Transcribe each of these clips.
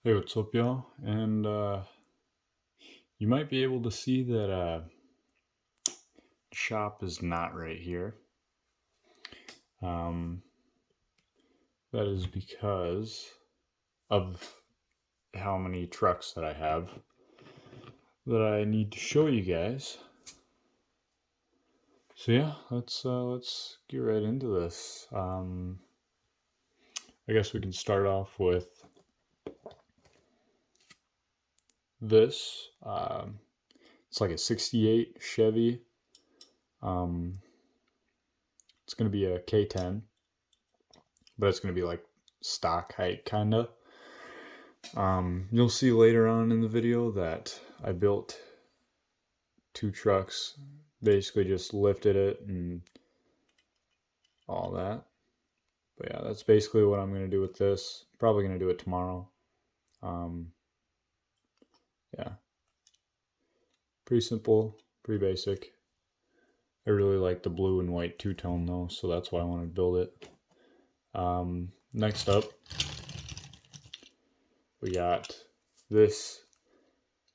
Hey, what's up, y'all? And you might be able to see that shop is not right here. That is because of how many trucks that I have that I need to show you guys. So yeah, let's get right into this. I guess we can start off with this. It's like a '68 Chevy. It's gonna be a K10, but it's gonna be like stock height kinda. You'll see later on in the video that I built two trucks, basically just lifted it and all that. But yeah, that's basically what I'm going to do with this. Probably going to do it tomorrow. Yeah, pretty simple, pretty basic. I really like the blue and white two-tone though, so that's why I wanted to build it. Next up, we got this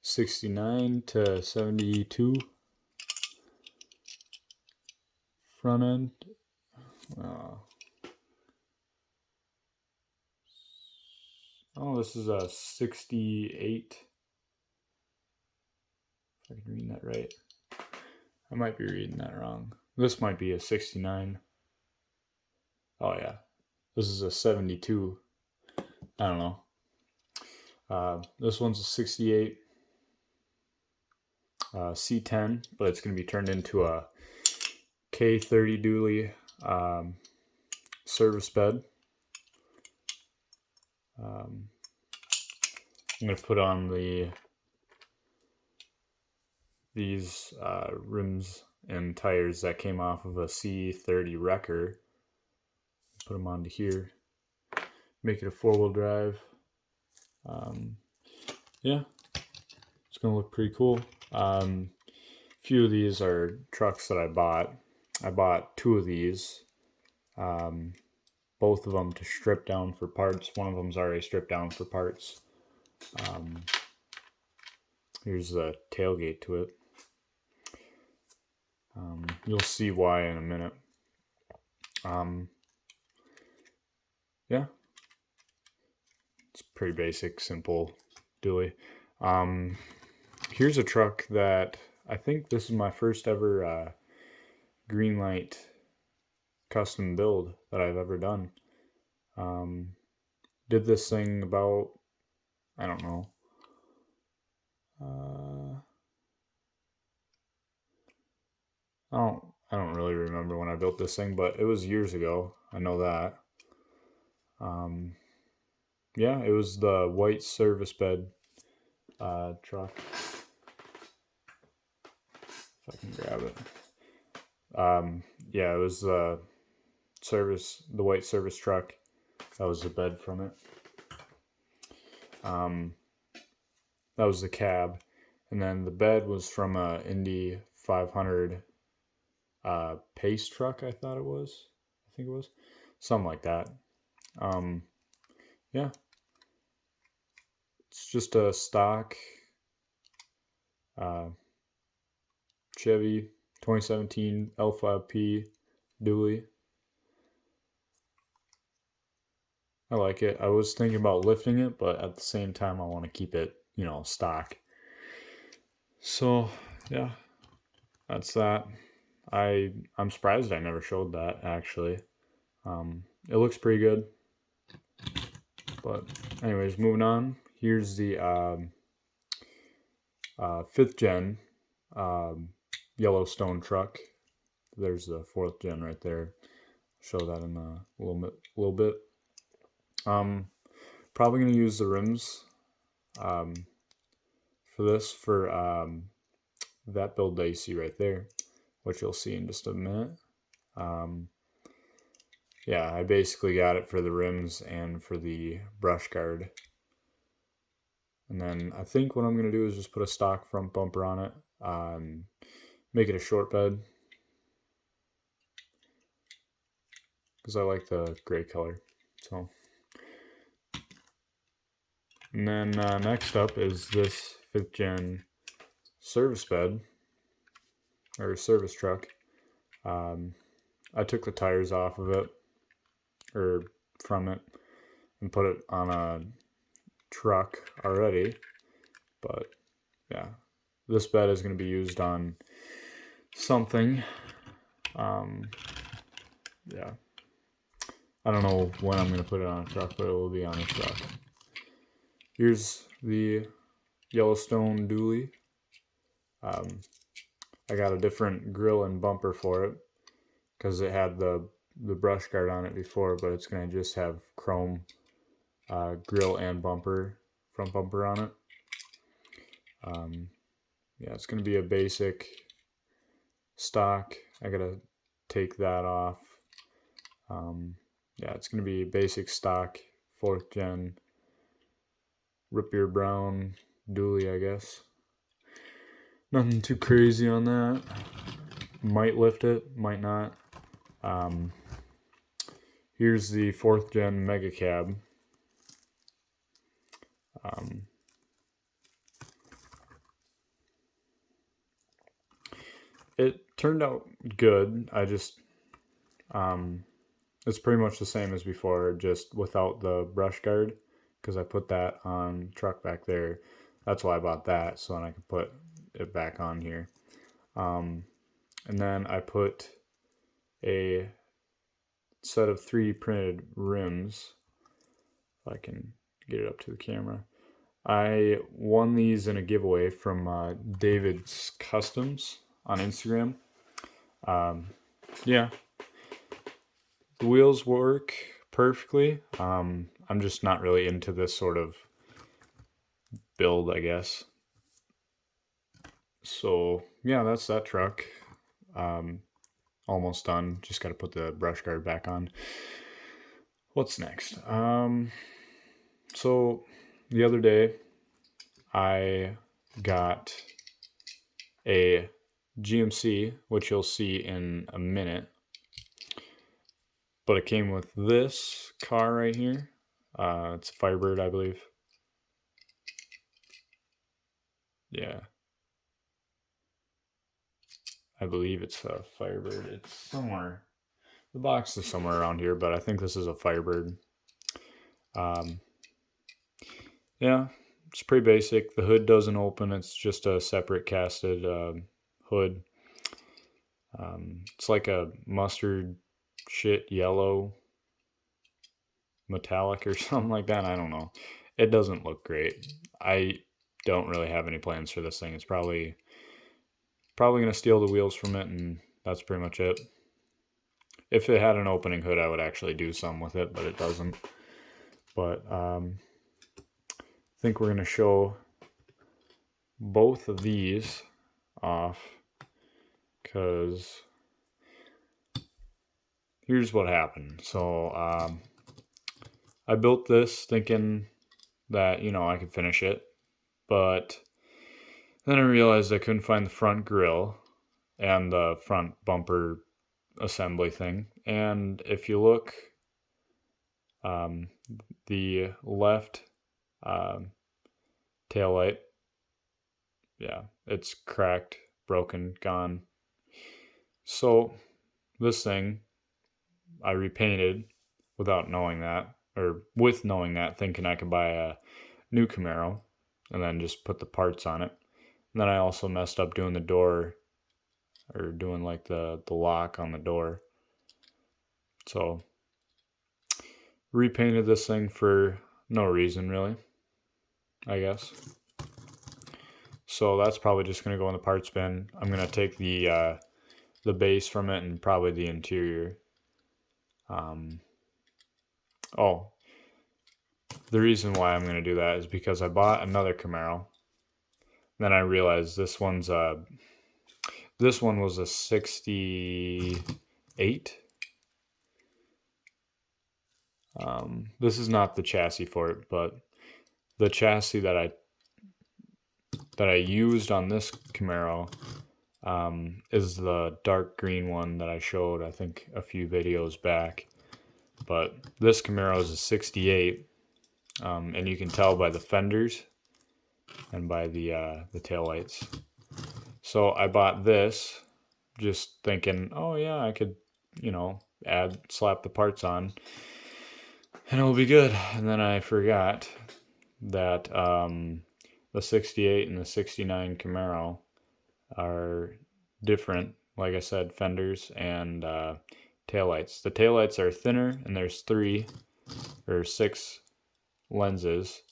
69 to 72 front end. Oh, this is a 68. If I can read that right. I might be reading that wrong. This might be a 69. Oh, yeah. This is a 72. I don't know. This one's a 68 C10, but it's going to be turned into a K30 dually service bed. I'm going to put on these rims and tires that came off of a C30 wrecker. Put them onto here. Make it a four-wheel drive. Yeah, it's going to look pretty cool. A few of these are trucks that I bought. I bought two of these. Both of them to strip down for parts. One of them's already stripped down for parts. Here's the tailgate to it. You'll see why in a minute. Yeah, it's pretty basic, simple dually. Here's a truck that I think this is my first ever green light custom build that I've ever done. Did this thing about, I don't know, I don't really remember when I built this thing, but it was years ago. I know that. Yeah, it was the white service bed truck. If I can grab it. Yeah, it was the white service truck. That was the bed from it. That was the cab, and then the bed was from a Indy 500 pace truck. I think it was something like that. Yeah, it's just a stock Chevy 2017 L5P dually. I like it. I was thinking about lifting it, but at the same time I want to keep it, stock. So yeah, that's that. I'm surprised I never showed that actually. It looks pretty good. But anyways, moving on. Here's the 5th gen Yellowstone truck. There's the 4th gen right there. Show that in a little bit. Probably gonna use the rims for this for that build that you see right there, which you'll see in just a minute. Yeah, I basically got it for the rims and for the brush guard. And then I think what I'm going to do is just put a stock front bumper on it, make it a short bed, because I like the gray color. So And then next up is this 5th gen service bed, or service truck. I took the tires off of it, or from it, and put it on a truck already. But yeah, this bed is going to be used on something. Yeah, I don't know when I'm going to put it on a truck, but it will be on a truck. Here's the Yellowstone dually. I got a different grill and bumper for it because it had the brush guard on it before, but it's going to just have chrome grill and bumper, front bumper on it. Yeah, it's going to be a basic stock. I got to take that off. Yeah, it's going to be basic stock 4th gen root beer brown dually, I guess. Nothing too crazy on that. Might lift it, might not. Here's the 4th gen mega cab. It turned out good. I just it's pretty much the same as before, just without the brush guard, because I put that on truck back there. That's why I bought that, so then I can put it back on here. And then I put a set of 3D printed rims, if I can get it up to the camera. I won these in a giveaway from David's Customs on Instagram. Yeah, the wheels work perfectly. I'm just not really into this sort of build, I guess. So yeah, that's that truck. Almost done. Just got to put the brush guard back on. What's next? So the other day I got a GMC, which you'll see in a minute, but it came with this car right here. It's a Firebird, I believe. Yeah, I believe it's a Firebird. It's somewhere, the box is somewhere around here, but I think this is a Firebird. Yeah, it's pretty basic. The hood doesn't open. It's just a separate casted hood. It's like a mustard shit yellow metallic or something like that. I don't know. It doesn't look great. I don't really have any plans for this thing. It's probably gonna steal the wheels from it, and that's pretty much it. If it had an opening hood, I would actually do some with it, but it doesn't. But I think we're gonna show both of these off, because here's what happened. So I built this thinking that, I could finish it, but then I realized I couldn't find the front grille and the front bumper assembly thing. And if you look, the left tail light, yeah, it's cracked, broken, gone. So this thing I repainted without knowing that, or with knowing that, thinking I could buy a new Camaro and then just put the parts on it. And then I also messed up doing the door, or doing like the lock on the door. So repainted this thing for no reason really, I guess. So that's probably just going to go in the parts bin. I'm going to take the base from it and probably the interior. Oh, the reason why I'm going to do that is because I bought another Camaro. Then I realized this one was a 68. This is not the chassis for it, but the chassis that I used on this Camaro is the dark green one that I showed, I think, a few videos back. But this Camaro is a 68, and you can tell by the fenders and by the taillights. So I bought this just thinking, oh yeah, I could, slap the parts on and it'll be good. And then I forgot that the 68 and the 69 Camaro are different. Like I said, fenders and taillights. The taillights are thinner, and there's 3 or 6 lenses.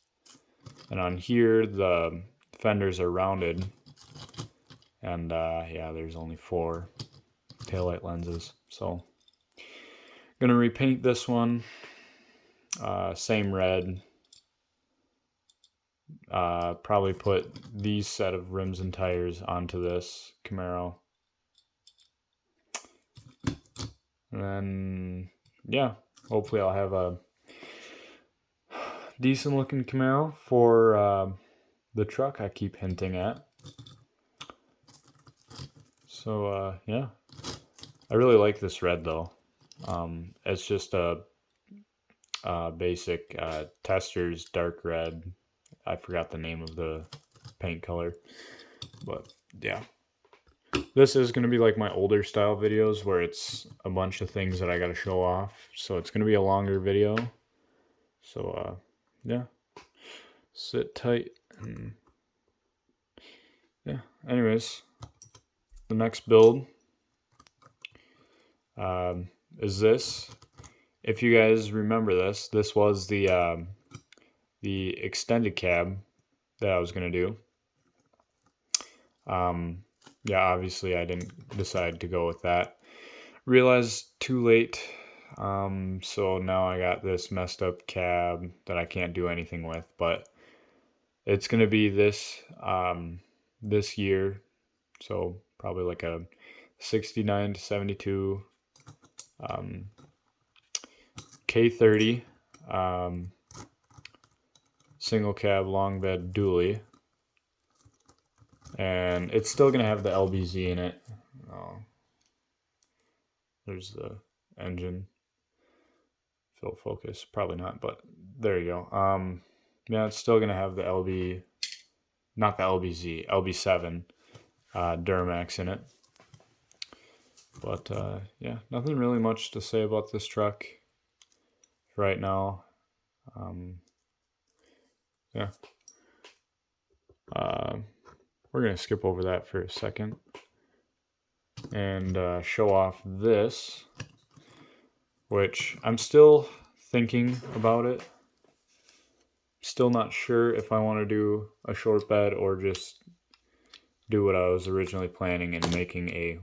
And on here, the fenders are rounded. And yeah, there's only 4 taillight lenses. So, gonna repaint this one. Same red. Probably put these set of rims and tires onto this Camaro. And then, yeah, hopefully I'll have a decent looking Camaro for the truck I keep hinting at. So, yeah. I really like this red though. It's just a basic Tester's dark red. I forgot the name of the paint color. But, yeah. This is going to be like my older style videos where it's a bunch of things that I got to show off. So it's going to be a longer video. So, yeah. Sit tight. And yeah. Anyways, the next build is this. If you guys remember this, this was the extended cab that I was going to do. Yeah, obviously I didn't decide to go with that. Realized too late. So now I got this messed up cab that I can't do anything with, but it's gonna be this this year. So probably like a 69 to 72 K30 single cab long bed dually. And it's still going to have the LBZ in it. Oh, there's the engine. Fill focus. Probably not, but there you go. Yeah, it's still going to have the LB, not the LBZ, LB7 Duramax in it. But yeah, nothing really much to say about this truck right now. Yeah. We're going to skip over that for a second and show off this, which I'm still thinking about it. Still not sure if I want to do a short bed or just do what I was originally planning and making a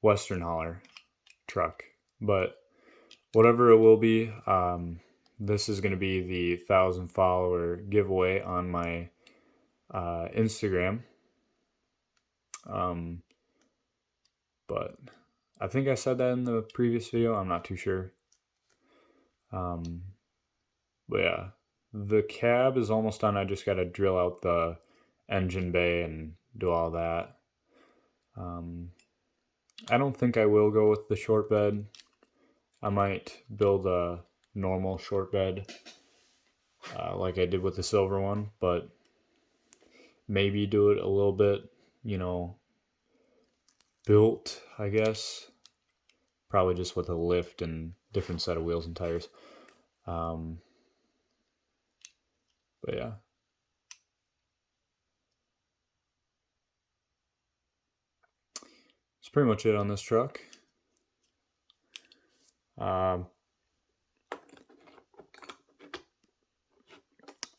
Western hauler truck. But whatever it will be, this is going to be the 1,000 follower giveaway on my Instagram. But I think I said that in the previous video. I'm not too sure. But yeah, the cab is almost done. I just got to drill out the engine bay and do all that. I don't think I will go with the short bed. I might build a normal short bed like I did with the silver one, but maybe do it a little bit, built, I guess. Probably just with a lift and different set of wheels and tires. But yeah. That's pretty much it on this truck. I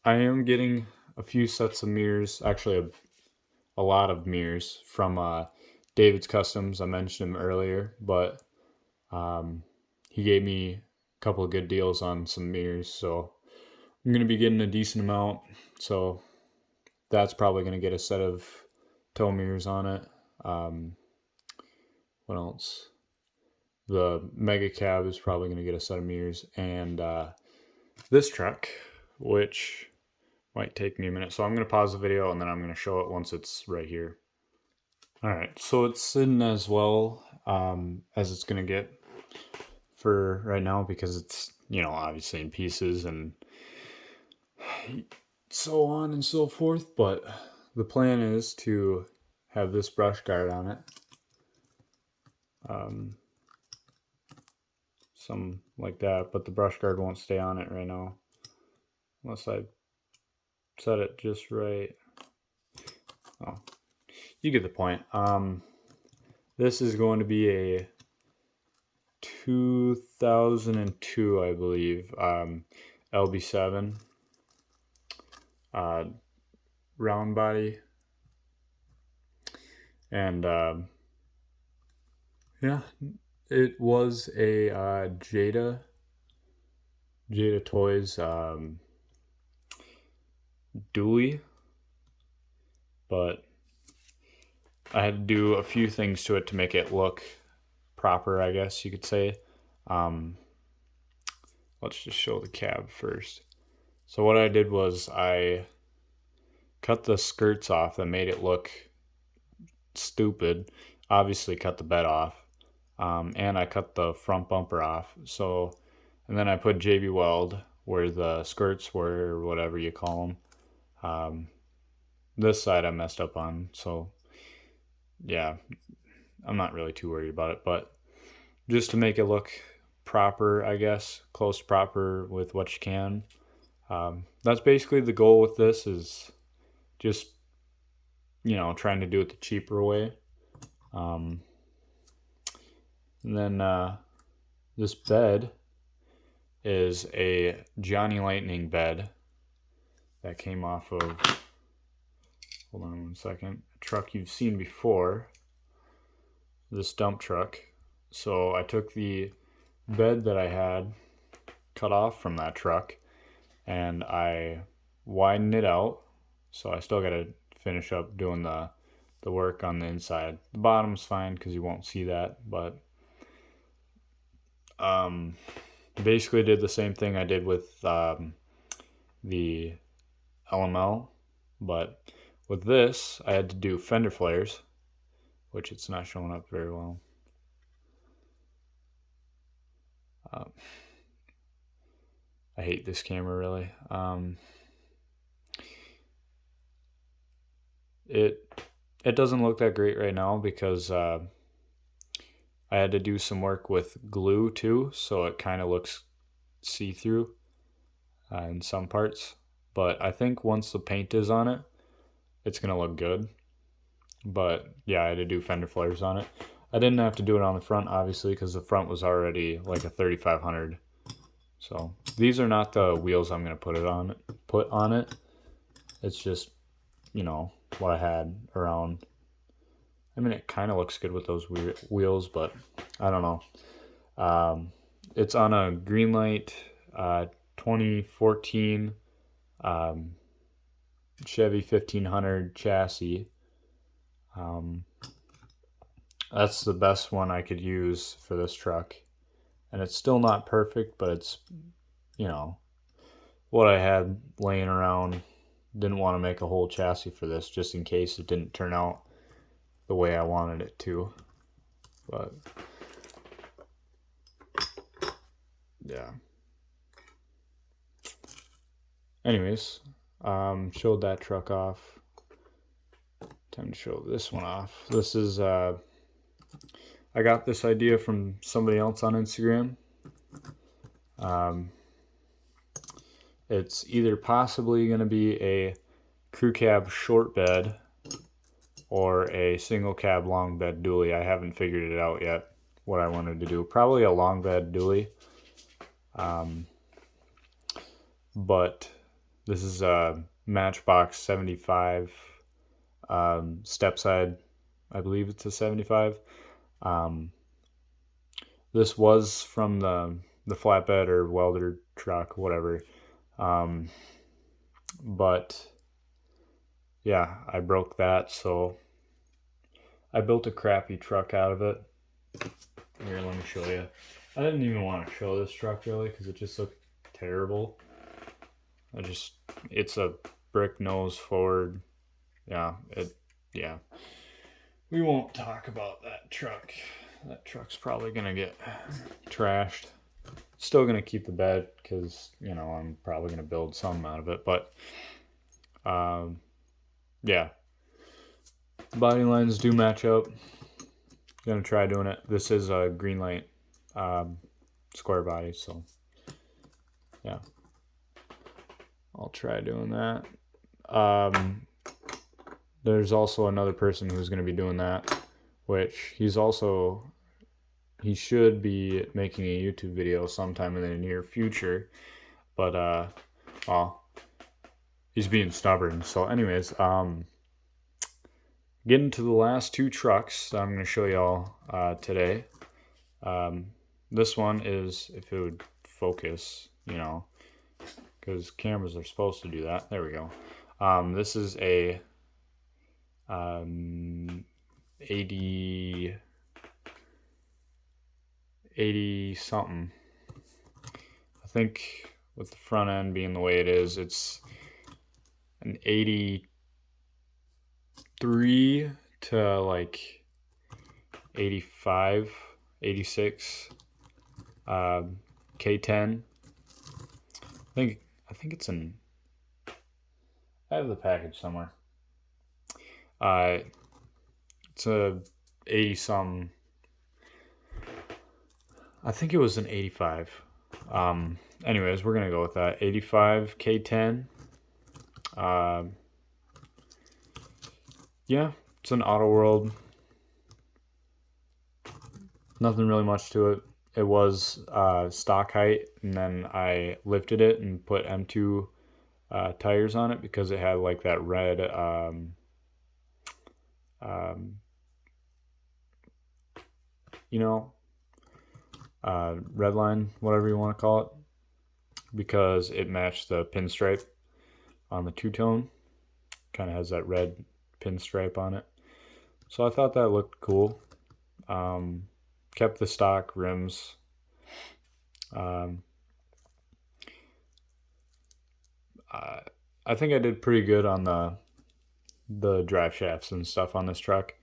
am getting a few sets of mirrors, actually a lot of mirrors from David's Customs. I mentioned him earlier, but he gave me a couple of good deals on some mirrors, so I'm going to be getting a decent amount. So that's probably going to get a set of tow mirrors on it. What else? The Mega Cab is probably going to get a set of mirrors, and this truck, which might take me a minute. So I'm going to pause the video and then I'm going to show it once it's right here. Alright, so it's sitting as well as it's going to get. for right now because it's, you know, obviously in pieces and so on and so forth. But the plan is to have this brush guard on it. Some like that, but the brush guard won't stay on it right now unless I set it just right. Oh, you get the point. This is going to be a 2002, I believe, LB7 round body, and yeah, it was a Jada Toys dually, but I had to do a few things to it to make it look proper, I guess you could say. Let's just show the cab first. So what I did was I cut the skirts off that made it look stupid. Obviously cut the bed off, and I cut the front bumper off. So, and then I put JB Weld where the skirts were, or whatever you call them. This side I messed up on, so yeah, I'm not really too worried about it, but just to make it look proper, I guess, close to proper with what you can. That's basically the goal with this, is just, you know, trying to do it the cheaper way. And then this bed is a Johnny Lightning bed that came off of, hold on one second, a truck you've seen before, this dump truck. So I took the bed that I had cut off from that truck and I widened it out. So I still got to finish up doing the work on the inside. The bottom's fine because you won't see that, but basically did the same thing I did with the LML, but with this I had to do fender flares, which it's not showing up very well. I hate this camera, really. It doesn't look that great right now because I had to do some work with glue too, so it kind of looks see-through in some parts. But I think once the paint is on it, it's gonna look good. But yeah, I had to do fender flares on it. I didn't have to do it on the front, obviously, because the front was already like a 3500. So these are not the wheels I'm gonna put on it. It's just, you know, what I had around. I mean, it kind of looks good with those wheels, but I don't know. It's on a Greenlight 2014 Chevy 1500 chassis. That's the best one I could use for this truck. And it's still not perfect, but it's, you know, what I had laying around. Didn't want to make a whole chassis for this just in case it didn't turn out the way I wanted it to. But yeah. Anyways, showed that truck off. Time to show this one off. This is I got this idea from somebody else on Instagram. It's either possibly going to be a crew cab short bed or a single cab long bed dually. I haven't figured it out yet what I wanted to do. Probably a long bed dually. But this is a Matchbox 75 step side. I believe it's a 75. This was from the flatbed or welder truck, whatever. But yeah, I broke that, so I built a crappy truck out of it. Here, let me show you. I didn't even want to show this truck really because it just looked terrible. It's a brick nose Ford. Yeah, we won't talk about that truck. that truck's probably gonna get trashed. Still gonna keep the bed because, you know, I'm probably gonna build some out of it, but yeah, the body lines do match up. Gonna try doing it. This is a green light square body, so yeah, I'll try doing that. There's also another person who's going to be doing that, which he should be making a YouTube video sometime in the near future, but well, he's being stubborn. So anyways, getting to the last two trucks that I'm going to show y'all today. This one is, if it would focus, you know, because cameras are supposed to do that. There we go. This is a 80 something. I think with the front end being the way it is, it's an 83 to like 85, 86 K10. I think it's in, I have the package somewhere. It's a 80 some, I think it was an 85. Anyways, we're gonna go with that 85 K10. Yeah, it's an Auto World. Nothing really much to it. It was stock height, and then I lifted it and put M2 tires on it because it had like that red you know, red line, whatever you want to call it, because it matched the pinstripe on the two-tone. Kind of has that red pinstripe on it, so I thought that looked cool. Kept the stock rims. I think I did pretty good on the drive shafts and stuff on this truck.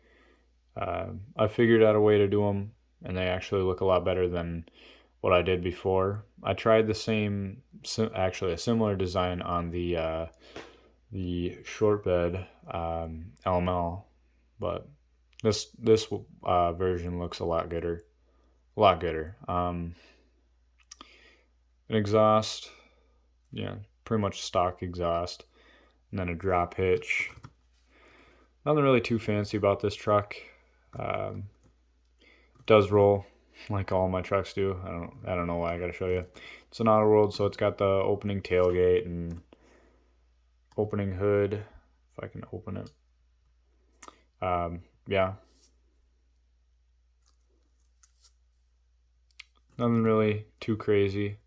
I figured out a way to do them, and they actually look a lot better than what I did before. I tried the same, actually a similar design on the short bed LML, but this version looks a lot gooder. An exhaust, yeah, pretty much stock exhaust, and then a drop hitch. Nothing really too fancy about this truck. It does roll like all my trucks do. I don't know why I gotta show you. It's an Auto World, so it's got the opening tailgate and opening hood. If I can open it. Yeah. Nothing really too crazy.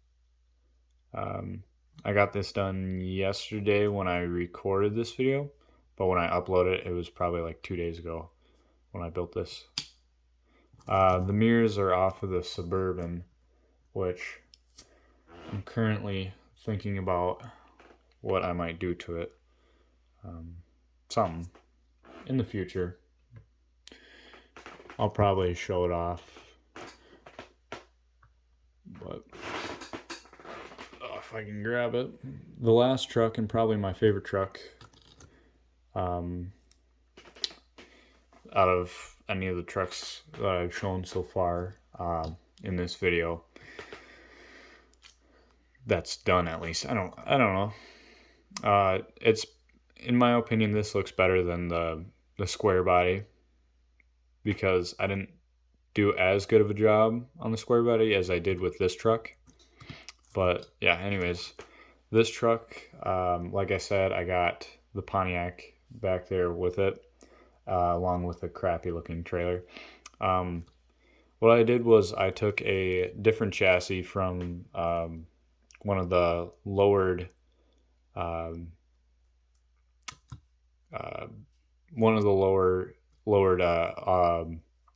I got this done yesterday when I recorded this video, but when I uploaded it, it was probably like 2 days ago when I built this. The mirrors are off of the Suburban, which I'm currently thinking about what I might do to it. Something in the future. I'll probably show it off, but if I can grab it. The last truck, and probably my favorite truck out of any of the trucks that I've shown so far in this video, that's done at least. I don't know. It's, in my opinion, this looks better than the square body, because I didn't do as good of a job on the square body as I did with this truck. But yeah, anyways, this truck, like I said, I got the Pontiac back there with it, along with a crappy looking trailer. What I did was I took a different chassis from one of the lowered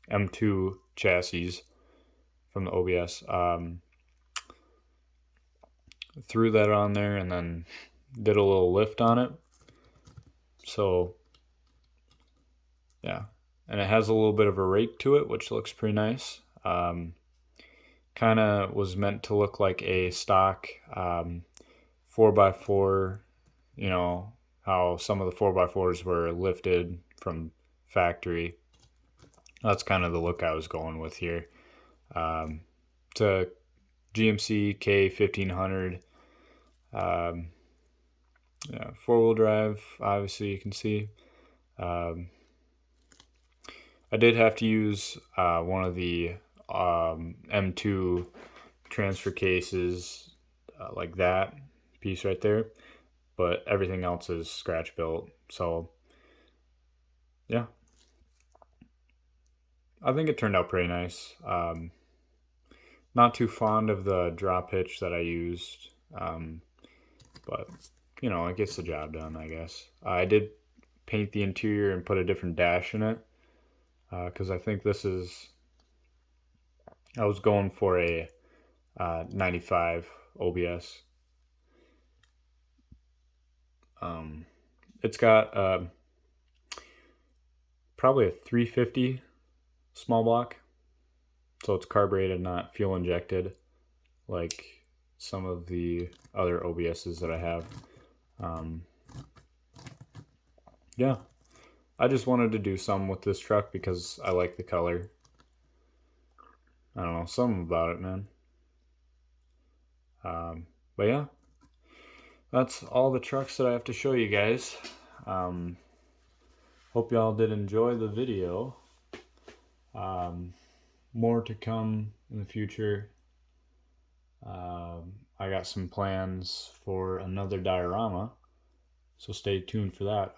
M2 chassis from the OBS. Threw that on there and then did a little lift on it. So yeah, and it has a little bit of a rake to it, which looks pretty nice. Kind of was meant to look like a stock 4x4, you know, how some of the 4x4s were lifted from factory. That's kind of the look I was going with here. It's a GMC K1500. Yeah, four-wheel drive, obviously you can see. I did have to use one of the M2 transfer cases, like that piece right there, but everything else is scratch built. So yeah, I think it turned out pretty nice. Not too fond of the drop hitch that I used, but you know, it gets the job done, I guess. I did paint the interior and put a different dash in it, because I think this is, I was going for a 95 OBS. It's got probably a 350 small block, so it's carbureted, not fuel injected like some of the other OBSs that I have. Yeah, I just wanted to do some with this truck because I like the color. I don't know, something about it, man. But yeah, that's all the trucks that I have to show you guys. Hope y'all did enjoy the video. More to come in the future. I got some plans for another diorama, so stay tuned for that.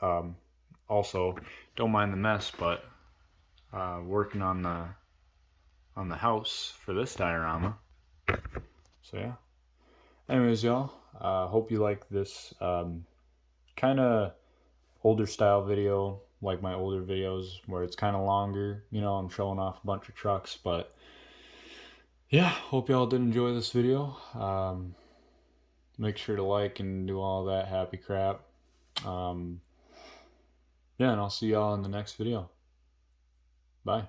Also, don't mind the mess, but working on the house for this diorama. So yeah. Anyways, y'all, hope you like this kind of older style video, like my older videos where it's kind of longer. You know, I'm showing off a bunch of trucks, but yeah, hope y'all did enjoy this video. Make sure to like and do all that happy crap. Yeah, and I'll see y'all in the next video.